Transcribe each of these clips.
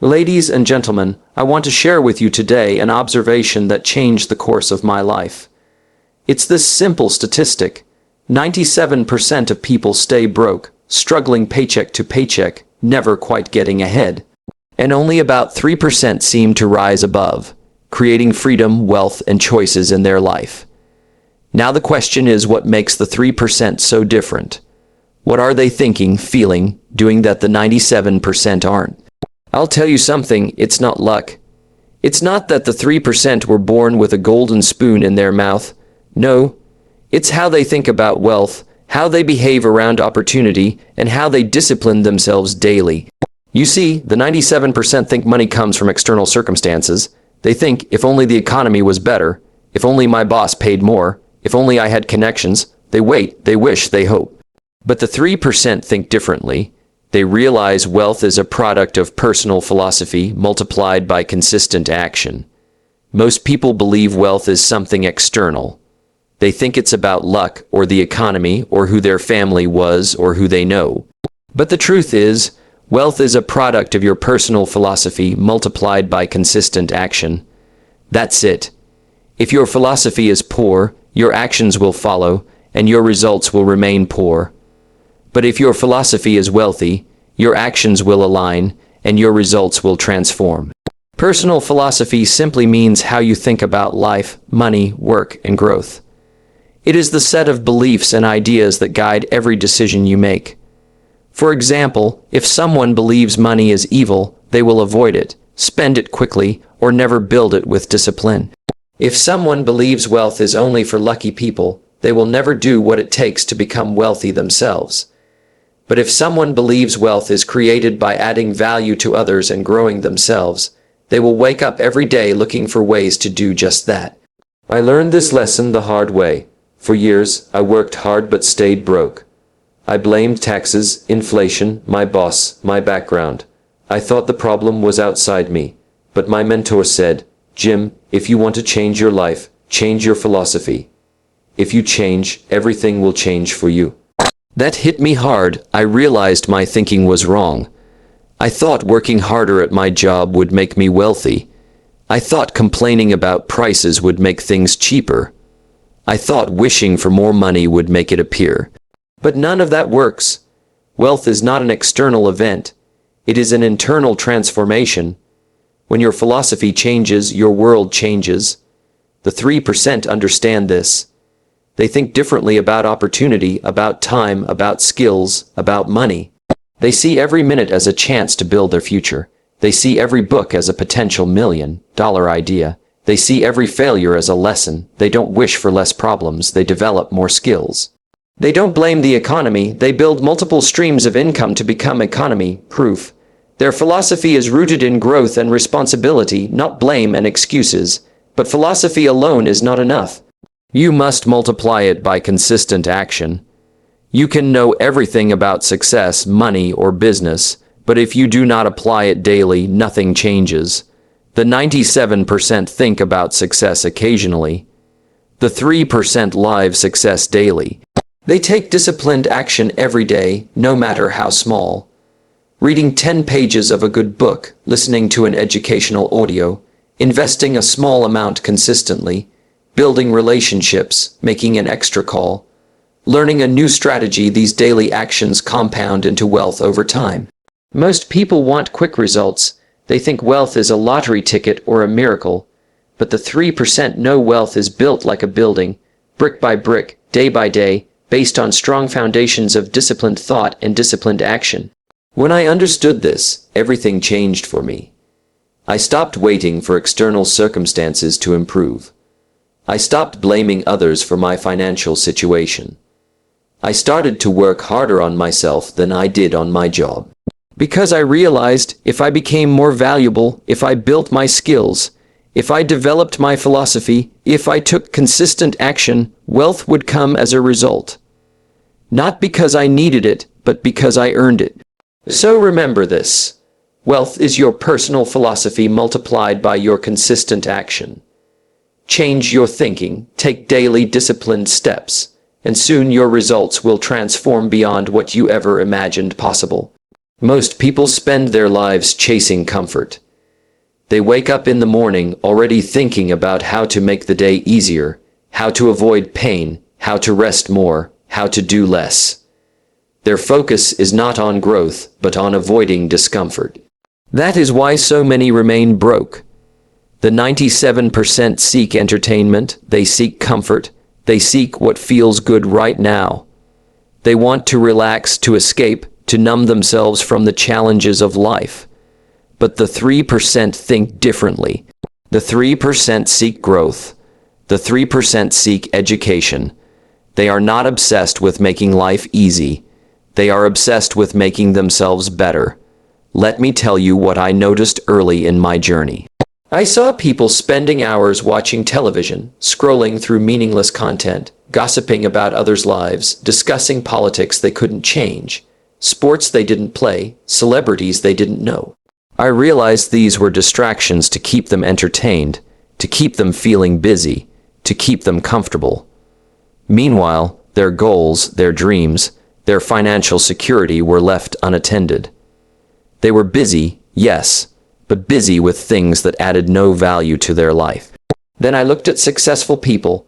Ladies and gentlemen, I want to share with you today an observation that changed the course of my life. It's this simple statistic. 97% of people stay broke, struggling paycheck to paycheck, never quite getting ahead. And only about 3% seem to rise above, creating freedom, wealth, and choices in their life. Now the question is, what makes the 3% so different? What are they thinking, feeling, doing that the 97% aren't? I'll tell you something, it's not luck. It's not that the 3% were born with a golden spoon in their mouth. No, it's how they think about wealth, how they behave around opportunity, and how they discipline themselves daily. You see, the 97% think money comes from external circumstances. They think, if only the economy was better, if only my boss paid more, if only I had connections. They wait, they wish, they hope. But the 3% think differently. They realize wealth is a product of personal philosophy multiplied by consistent action. Most people believe wealth is something external. They think it's about luck or the economy or who their family was or who they know. But the truth is, wealth is a product of your personal philosophy multiplied by consistent action. That's it. If your philosophy is poor, your actions will follow, and your results will remain poor. But if your philosophy is wealthy, your actions will align, and your results will transform. Personal philosophy simply means how you think about life, money, work, and growth. It is the set of beliefs and ideas that guide every decision you make. For example, if someone believes money is evil, they will avoid it, spend it quickly, or never build it with discipline. If someone believes wealth is only for lucky people, they will never do what it takes to become wealthy themselves. But if someone believes wealth is created by adding value to others and growing themselves, they will wake up every day looking for ways to do just that. I learned this lesson the hard way. For years, I worked hard but stayed broke. I blamed taxes, inflation, my boss, my background. I thought the problem was outside me. But my mentor said, "Jim, if you want to change your life, change your philosophy. If you change, everything will change for you." That hit me hard. I realized my thinking was wrong. I thought working harder at my job would make me wealthy. I thought complaining about prices would make things cheaper. I thought wishing for more money would make it appear. But none of that works. Wealth is not an external event. It is an internal transformation. When your philosophy changes, your world changes. The 3% understand this. They think differently about opportunity, about time, about skills, about money. They see every minute as a chance to build their future. They see every book as a potential $1 million idea. They see every failure as a lesson. They don't wish for less problems. They develop more skills. They don't blame the economy. They build multiple streams of income to become economy-proof. Their philosophy is rooted in growth and responsibility, not blame and excuses. But philosophy alone is not enough. You must multiply it by consistent action. You can know everything about success, money, or business, but if you do not apply it daily, nothing changes. The 97% think about success occasionally. The 3% live success daily. They take disciplined action every day, no matter how small. Reading 10 pages of a good book, listening to an educational audio, investing a small amount consistently, building relationships, making an extra call, learning a new strategy. These daily actions compound into wealth over time. Most people want quick results. They think wealth is a lottery ticket or a miracle. But the 3% know wealth is built like a building, brick by brick, day by day, based on strong foundations of disciplined thought and disciplined action. When I understood this, everything changed for me. I stopped waiting for external circumstances to improve. I stopped blaming others for my financial situation. I started to work harder on myself than I did on my job. Because I realized if I became more valuable, if I built my skills, if I developed my philosophy, if I took consistent action, wealth would come as a result. Not because I needed it, but because I earned it. So remember this. Wealth is your personal philosophy multiplied by your consistent action. Change your thinking, take daily disciplined steps, and soon your results will transform beyond what you ever imagined possible. Most people spend their lives chasing comfort. They wake up in the morning already thinking about how to make the day easier, how to avoid pain, how to rest more, how to do less. Their focus is not on growth, but on avoiding discomfort. That is why so many remain broke. The 97% seek entertainment, they seek comfort, they seek what feels good right now. They want to relax, to escape, to numb themselves from the challenges of life. But the 3% think differently. The 3% seek growth. The 3% seek education. They are not obsessed with making life easy. They are obsessed with making themselves better. Let me tell you what I noticed early in my journey. I saw people spending hours watching television, scrolling through meaningless content, gossiping about others' lives, discussing politics they couldn't change, sports they didn't play, celebrities they didn't know. I realized these were distractions to keep them entertained, to keep them feeling busy, to keep them comfortable. Meanwhile, their goals, their dreams, their financial security were left unattended. They were busy, yes, but busy with things that added no value to their life. Then I looked at successful people.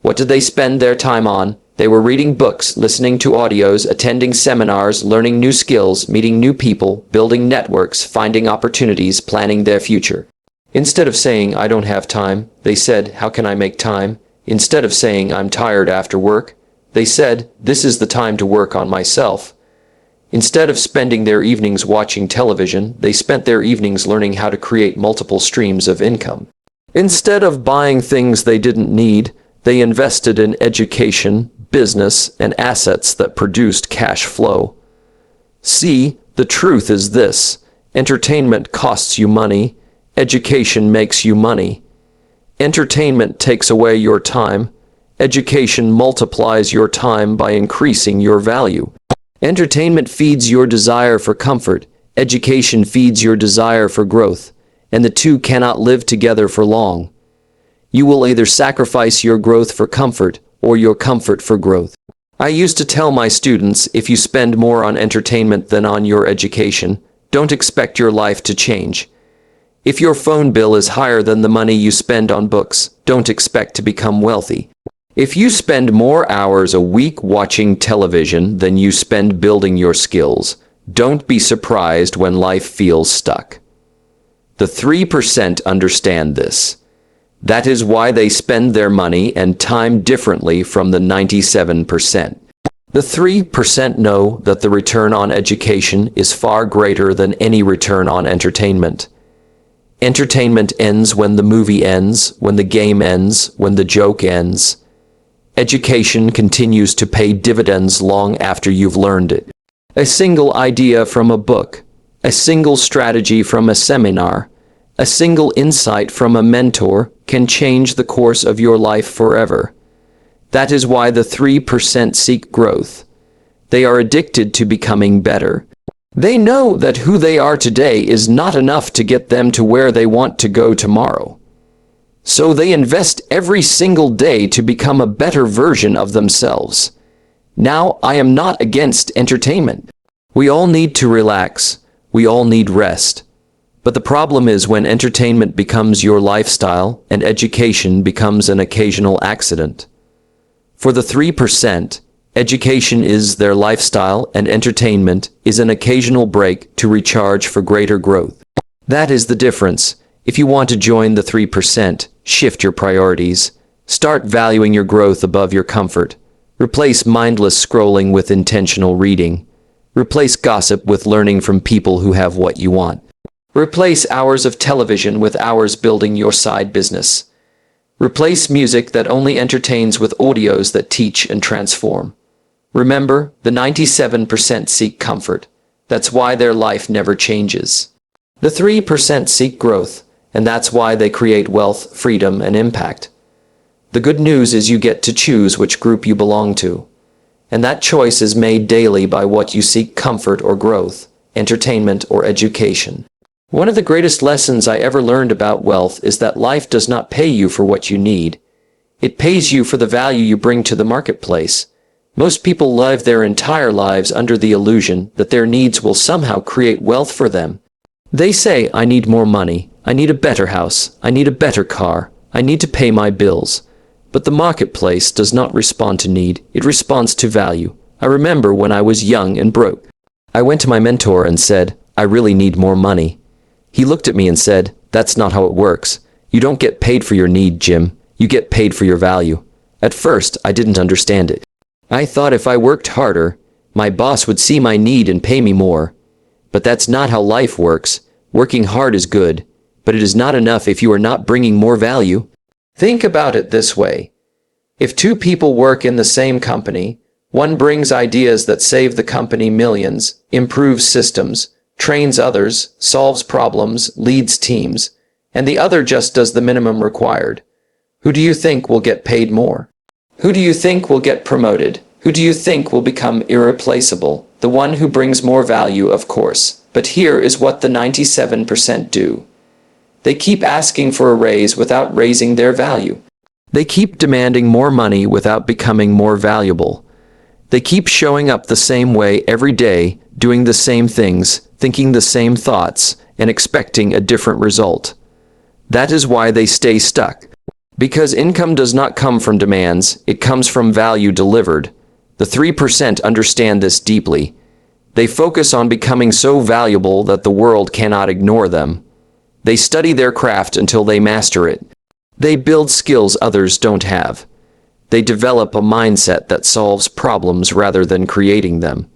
What did they spend their time on? They were reading books, listening to audios, attending seminars, learning new skills, meeting new people, building networks, finding opportunities, planning their future. Instead of saying, I don't have time, they said, how can I make time? Instead of saying, I'm tired after work, they said, this is the time to work on myself. Instead of spending their evenings watching television, they spent their evenings learning how to create multiple streams of income. Instead of buying things they didn't need, they invested in education, business, and assets that produced cash flow. See, the truth is this: entertainment costs you money, education makes you money. Entertainment takes away your time, education multiplies your time by increasing your value. Entertainment feeds your desire for comfort, education feeds your desire for growth, and the two cannot live together for long. You will either sacrifice your growth for comfort, or your comfort for growth. I used to tell my students, if you spend more on entertainment than on your education, don't expect your life to change. If your phone bill is higher than the money you spend on books, don't expect to become wealthy. If you spend more hours a week watching television than you spend building your skills, don't be surprised when life feels stuck. The 3% understand this. That is why they spend their money and time differently from the 97%. The 3% know that the return on education is far greater than any return on entertainment. Entertainment ends when the movie ends, when the game ends, when the joke ends. Education continues to pay dividends long after you've learned it. A single idea from a book, a single strategy from a seminar, a single insight from a mentor can change the course of your life forever. That is why the 3% seek growth. They are addicted to becoming better. They know that who they are today is not enough to get them to where they want to go tomorrow. So they invest every single day to become a better version of themselves. Now, I am not against entertainment. We all need to relax. We all need rest. But the problem is when entertainment becomes your lifestyle and education becomes an occasional accident. For the 3%, education is their lifestyle and entertainment is an occasional break to recharge for greater growth. That is the difference. If you want to join the 3%, shift your priorities. Start valuing your growth above your comfort. Replace mindless scrolling with intentional reading. Replace gossip with learning from people who have what you want. Replace hours of television with hours building your side business. Replace music that only entertains with audios that teach and transform. Remember, the 97% seek comfort. That's why their life never changes. The 3% seek growth, and that's why they create wealth, freedom, and impact. The good news is you get to choose which group you belong to. And that choice is made daily by what you seek: comfort or growth, entertainment or education. One of the greatest lessons I ever learned about wealth is that life does not pay you for what you need. It pays you for the value you bring to the marketplace. Most people live their entire lives under the illusion that their needs will somehow create wealth for them. They say, I need more money, I need a better house, I need a better car, I need to pay my bills. But the marketplace does not respond to need, it responds to value. I remember when I was young and broke. I went to my mentor and said, I really need more money. He looked at me and said, that's not how it works. You don't get paid for your need, Jim. You get paid for your value. At first, I didn't understand it. I thought if I worked harder, my boss would see my need and pay me more. But that's not how life works. Working hard is good, but it is not enough if you are not bringing more value. Think about it this way. If two people work in the same company, one brings ideas that save the company millions, improves systems, trains others, solves problems, leads teams, and the other just does the minimum required. Who do you think will get paid more? Who do you think will get promoted? Who do you think will become irreplaceable? The one who brings more value, of course. But here is what the 97% do. They keep asking for a raise without raising their value. They keep demanding more money without becoming more valuable. They keep showing up the same way every day, doing the same things, thinking the same thoughts, and expecting a different result. That is why they stay stuck. Because income does not come from demands, it comes from value delivered. The 3% understand this deeply. They focus on becoming so valuable that the world cannot ignore them. They study their craft until they master it. They build skills others don't have. They develop a mindset that solves problems rather than creating them.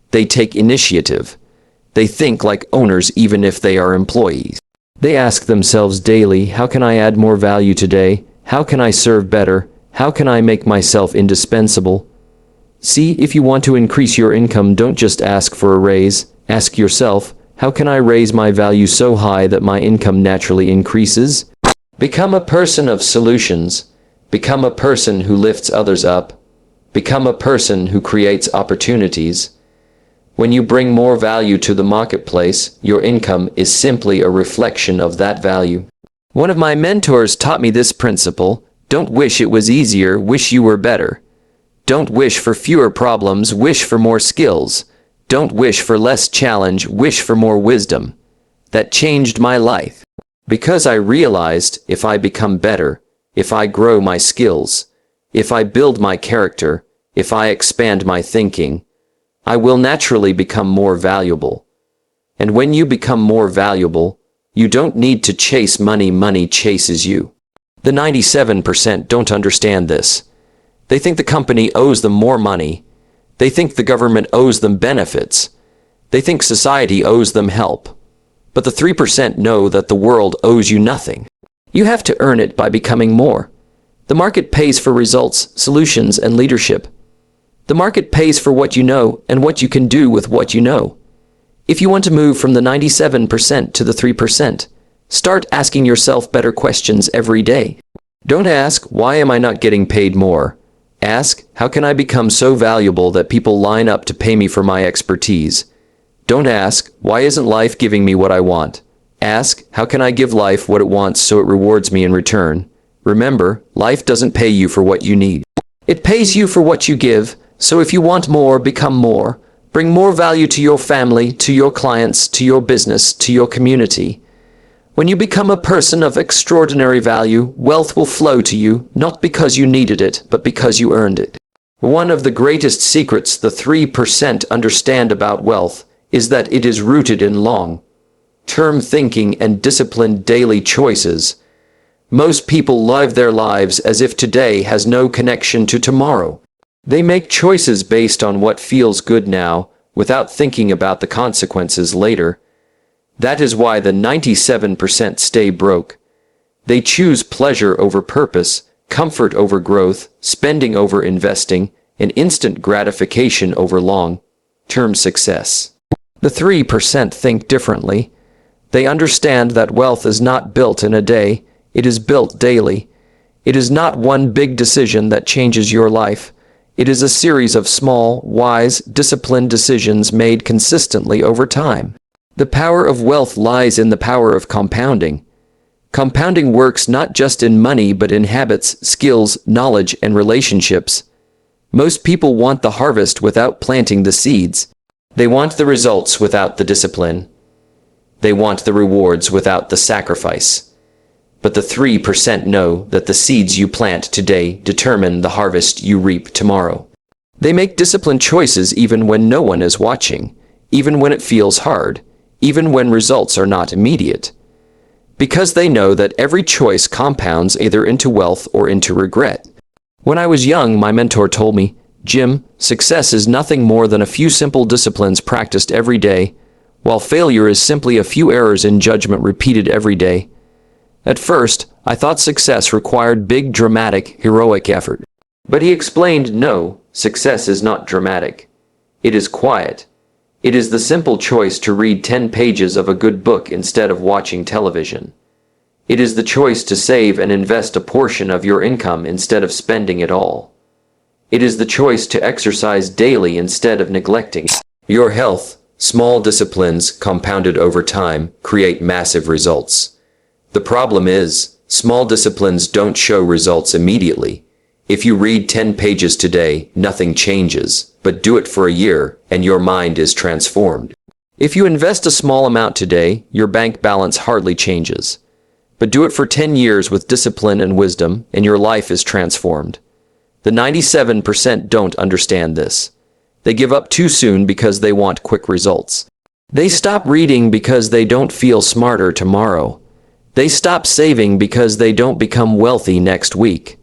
They take initiative. They think like owners even if they are employees. They ask themselves daily, how can I add more value today? How can I serve better? How can I make myself indispensable? See, if you want to increase your income, don't just ask for a raise. Ask yourself, how can I raise my value so high that my income naturally increases? Become a person of solutions. Become a person who lifts others up. Become a person who creates opportunities. When you bring more value to the marketplace, your income is simply a reflection of that value. One of my mentors taught me this principle: don't wish it was easier, wish you were better. Don't wish for fewer problems, wish for more skills. Don't wish for less challenge, wish for more wisdom. That changed my life. Because I realized if I become better, if I grow my skills, if I build my character, if I expand my thinking, I will naturally become more valuable. And when you become more valuable, you don't need to chase money, money chases you. The 97% don't understand this. They think the company owes them more money. They think the government owes them benefits. They think society owes them help. But the 3% know that the world owes you nothing. You have to earn it by becoming more. The market pays for results, solutions, and leadership. The market pays for what you know and what you can do with what you know. If you want to move from the 97% to the 3%, start asking yourself better questions every day. Don't ask, why am I not getting paid more? Ask, how can I become so valuable that people line up to pay me for my expertise? Don't ask, why isn't life giving me what I want? Ask, how can I give life what it wants so it rewards me in return? Remember, life doesn't pay you for what you need. It pays you for what you give, so if you want more, become more. Bring more value to your family, to your clients, to your business, to your community. When you become a person of extraordinary value, wealth will flow to you, not because you needed it, but because you earned it. One of the greatest secrets the 3% understand about wealth is that it is rooted in long-term thinking and disciplined daily choices. Most people live their lives as if today has no connection to tomorrow. They make choices based on what feels good now, without thinking about the consequences later. That is why the 97% stay broke. They choose pleasure over purpose, comfort over growth, spending over investing, and instant gratification over long-term success. The 3% think differently. They understand that wealth is not built in a day, it is built daily. It is not one big decision that changes your life. It is a series of small, wise, disciplined decisions made consistently over time. The power of wealth lies in the power of compounding. Compounding works not just in money but in habits, skills, knowledge, and relationships. Most people want the harvest without planting the seeds. They want the results without the discipline. They want the rewards without the sacrifice. But the 3% know that the seeds you plant today determine the harvest you reap tomorrow. They make disciplined choices even when no one is watching, even when it feels hard, even when results are not immediate. Because they know that every choice compounds either into wealth or into regret. When I was young, my mentor told me, "Jim, success is nothing more than a few simple disciplines practiced every day, while failure is simply a few errors in judgment repeated every day." At first, I thought success required big, dramatic, heroic effort. But he explained, no, success is not dramatic. It is quiet. It is the simple choice to read 10 pages of a good book instead of watching television. It is the choice to save and invest a portion of your income instead of spending it all. It is the choice to exercise daily instead of neglecting your health. Small disciplines, compounded over time, create massive results. The problem is, small disciplines don't show results immediately. If you read 10 pages today, nothing changes, but do it for a year, and your mind is transformed. If you invest a small amount today, your bank balance hardly changes. But do it for 10 years with discipline and wisdom, and your life is transformed. The 97% don't understand this. They give up too soon because they want quick results. They stop reading because they don't feel smarter tomorrow. They stop saving because they don't become wealthy next week.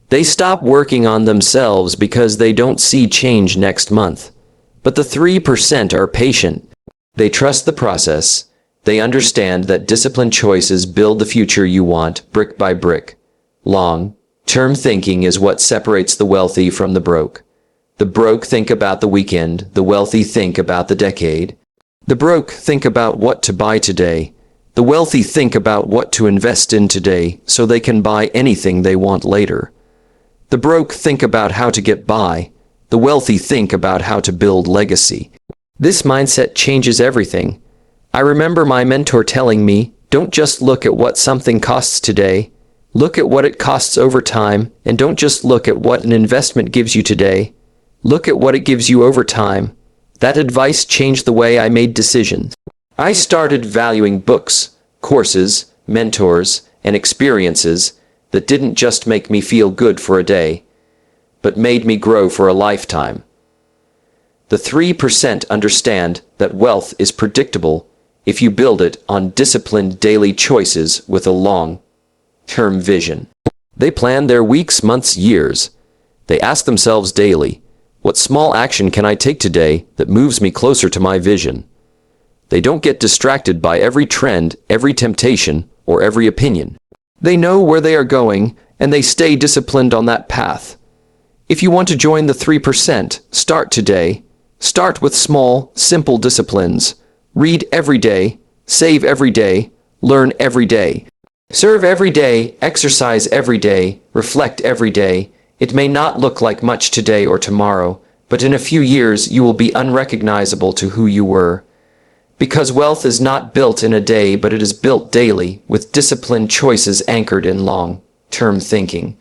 They stop working on themselves because they don't see change next month. But the 3% are patient. They trust the process. They understand that disciplined choices build the future you want, brick by brick. Long-term thinking is what separates the wealthy from the broke. The broke think about the weekend, the wealthy think about the decade. The broke think about what to buy today. The wealthy think about what to invest in today so they can buy anything they want later. The broke think about how to get by. The wealthy think about how to build legacy. This mindset changes everything. I remember my mentor telling me, don't just look at what something costs today. Look at what it costs over time, and don't just look at what an investment gives you today. Look at what it gives you over time. That advice changed the way I made decisions. I started valuing books, courses, mentors, and experiences that didn't just make me feel good for a day, but made me grow for a lifetime. The 3% understand that wealth is predictable if you build it on disciplined daily choices with a long-term vision. They plan their weeks, months, years. They ask themselves daily, what small action can I take today that moves me closer to my vision? They don't get distracted by every trend, every temptation, or every opinion. They know where they are going, and they stay disciplined on that path. If you want to join the 3%, start today. Start with small, simple disciplines. Read every day, save every day, learn every day. Serve every day, exercise every day, reflect every day. It may not look like much today or tomorrow, but in a few years you will be unrecognizable to who you were. Because wealth is not built in a day, but it is built daily, with disciplined choices anchored in long-term thinking.